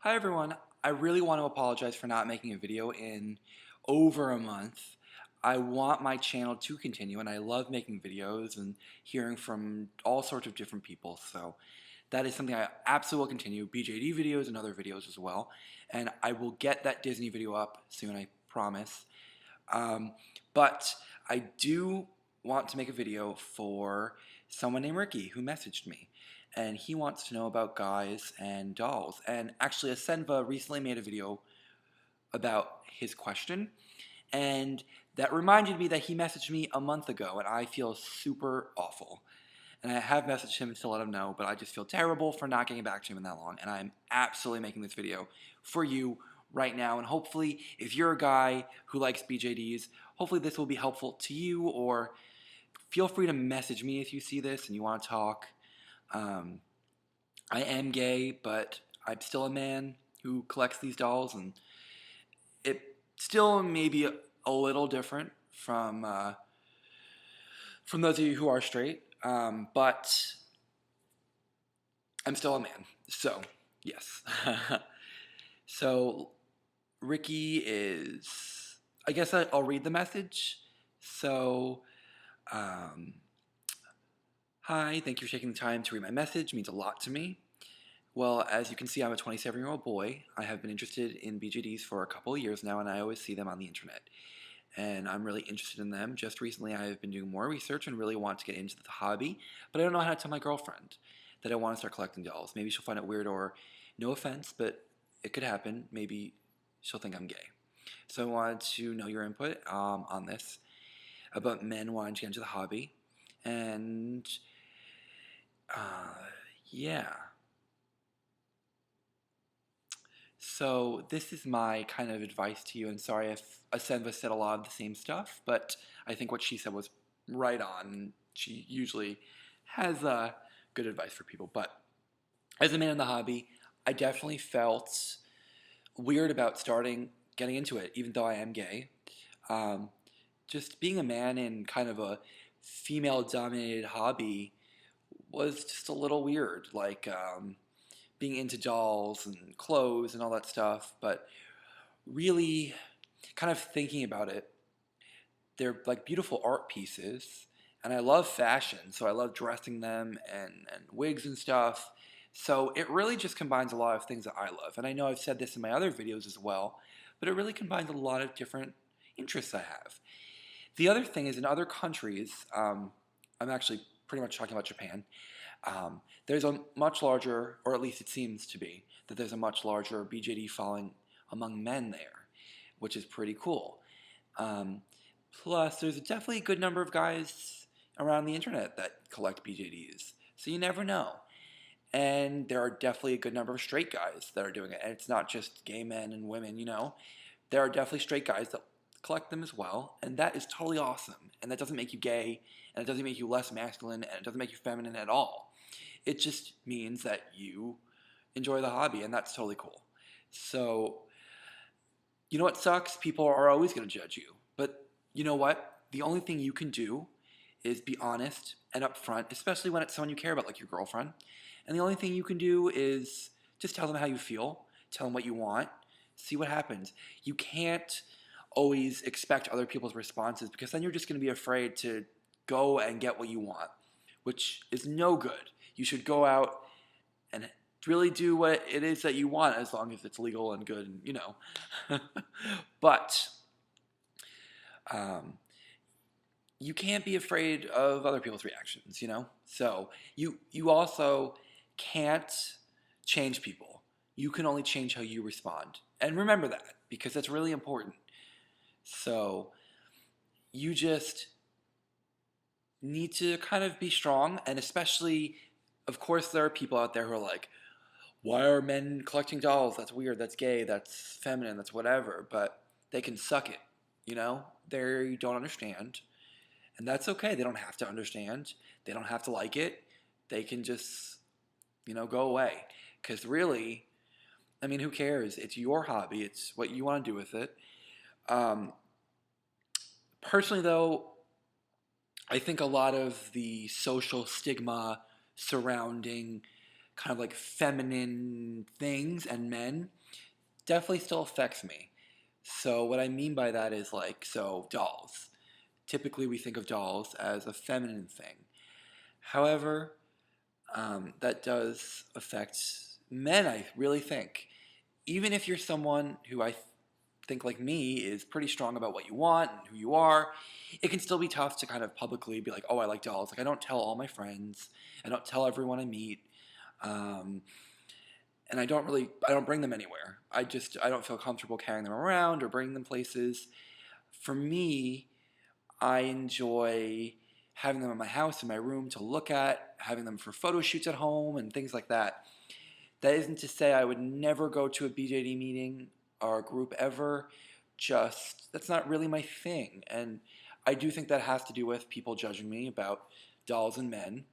Hi everyone, I really want to apologize for not making a video in over a month. I want my channel to continue and I love making videos and hearing from all sorts of different people, so that is something I absolutely will continue. BJD videos and other videos as well, and I will get that Disney video up soon, I promise. Um, but I do want to make a video for someone named Ricky who messaged me. And he wants to know about guys and dolls. And actually, Asenva recently made a video about his question. And that reminded me that he messaged me a month ago, and I feel super awful. And I have messaged him to let him know, but I just feel terrible for not getting back to him in that long. And I'm absolutely making this video for you right now. And hopefully, if you're a guy who likes BJDs, hopefully this will be helpful to you. Or feel free to message me if you see this and you want to talk. Um, I am gay, but I'm still a man who collects these dolls, and it still may be a little different from those of you who are straight. But I'm still a man, so yes. So Ricky is, I guess I'll read the message. So, um, hi, thank you for taking the time to read my message. It means a lot to me. Well, as you can see, I'm a 27-year-old boy. I have been interested in BJDs for a couple of years now, and I always see them on the internet. And I'm really interested in them. Just recently, I have been doing more research and really want to get into the hobby, but I don't know how to tell my girlfriend that I want to start collecting dolls. Maybe she'll find it weird, or no offense, but it could happen. Maybe she'll think I'm gay. So I wanted to know your input on this, about men wanting to get into the hobby. And, yeah. So this is my kind of advice to you, and sorry if Asenva said a lot of the same stuff, but I think what she said was right on. She usually has good advice for people. But as a man in the hobby, I definitely felt weird about getting into it, even though I am gay. Um, just being a man in kind of a female-dominated hobby was just a little weird. Like, being into dolls and clothes and all that stuff, but really kind of thinking about it, they're like beautiful art pieces, and I love fashion, so I love dressing them and wigs and stuff. So it really just combines a lot of things that I love, and I know I've said this in my other videos as well, but it really combines a lot of different interests I have. The other thing is, in other countries, I'm actually pretty much talking about Japan. There's a much larger, or at least it seems to be, that there's a much larger BJD following among men there, which is pretty cool. Um, Plus, there's definitely a good number of guys around the internet that collect BJDs, so you never know. And there are definitely a good number of straight guys that are doing it, and it's not just gay men and women, you know. There are definitely straight guys that collect them as well, and that is totally awesome. And that doesn't make you gay, and it doesn't make you less masculine, and it doesn't make you feminine at all. It just means that you enjoy the hobby, and that's totally cool. So, you know what sucks? People are always going to judge you. But you know what? The only thing you can do is be honest and upfront, especially when it's someone you care about, like your girlfriend. And the only thing you can do is just tell them how you feel, tell them what you want, see what happens. You can't always expect other people's responses, because then you're just going to be afraid to go and get what you want, which is no good. You should go out and really do what it is that you want, as long as it's legal and good, and, you know. But um, you can't be afraid of other people's reactions, you know? So you also can't change people. You can only change how you respond. And remember that, because that's really important. So you just need to kind of be strong, and especially, of course, there are people out there who are like, why are men collecting dolls? That's weird, that's gay, that's feminine, that's whatever. But they can suck it, you know? They don't understand. And that's okay. They don't have to understand. They don't have to like it. They can just, you know, go away. Because really, I mean, who cares? It's your hobby. It's what you want to do with it. Um, Personally, though, I think a lot of the social stigma surrounding kind of like feminine things and men definitely still affects me. So what I mean by that is like, so dolls. Typically we think of dolls as a feminine thing. However, that does affect men, I really think. Even if you're someone who I think, like me, is pretty strong about what you want and who you are, it can still be tough to kind of publicly be like, oh, I like dolls. Like, I don't tell all my friends, I don't tell everyone I meet. Um, and I don't bring them anywhere. I don't feel comfortable carrying them around or bringing them places. For me, I enjoy having them in my house, in my room to look at, having them for photo shoots at home and things like that. That isn't to say I would never go to a BJD meeting or a group ever. Just, that's not really my thing. And I do think that has to do with people judging me about dolls and men.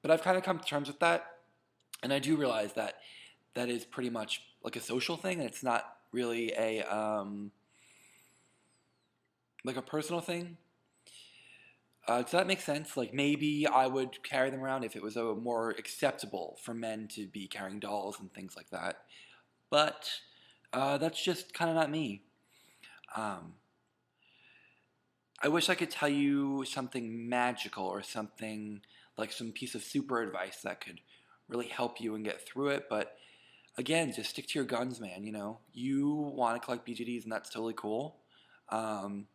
But I've kind of come to terms with that. And I do realize that that is pretty much like a social thing, and it's not really like a personal thing. Does that make sense? Like maybe I would carry them around if it was a more acceptable for men to be carrying dolls and things like that. But that's just kind of not me. Um, I wish I could tell you something magical or something like some piece of super advice that could really help you and get through it. But again, just stick to your guns, man. You know, you want to collect BGDs, and that's totally cool. Um,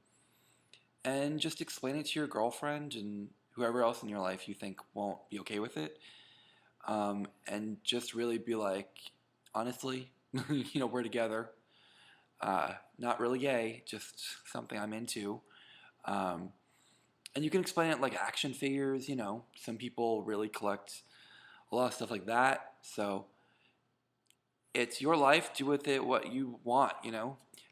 and just explain it to your girlfriend and whoever else in your life you think won't be okay with it. And just really be like, honestly, we're together. Not really gay, just something I'm into. Um, and you can explain it like action figures. Some people really collect a lot of stuff like that. So it's your life. Do with it what you want.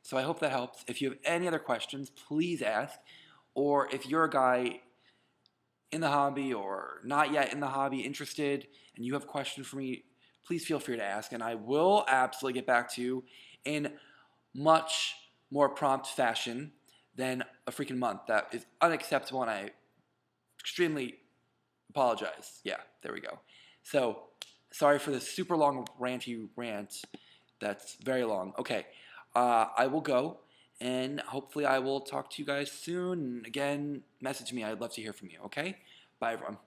So I hope that helps. If you have any other questions, please ask. Or if you're a guy in the hobby or not yet in the hobby, interested, and you have questions for me, please feel free to ask. And I will absolutely get back to you in much more prompt fashion than a freaking month. That is unacceptable, and I extremely apologize. Yeah, there we go. So, sorry for this super long ranty rant. That's very long. Okay, I will go, and hopefully I will talk to you guys soon. And again, message me. I'd love to hear from you, okay? Bye, everyone.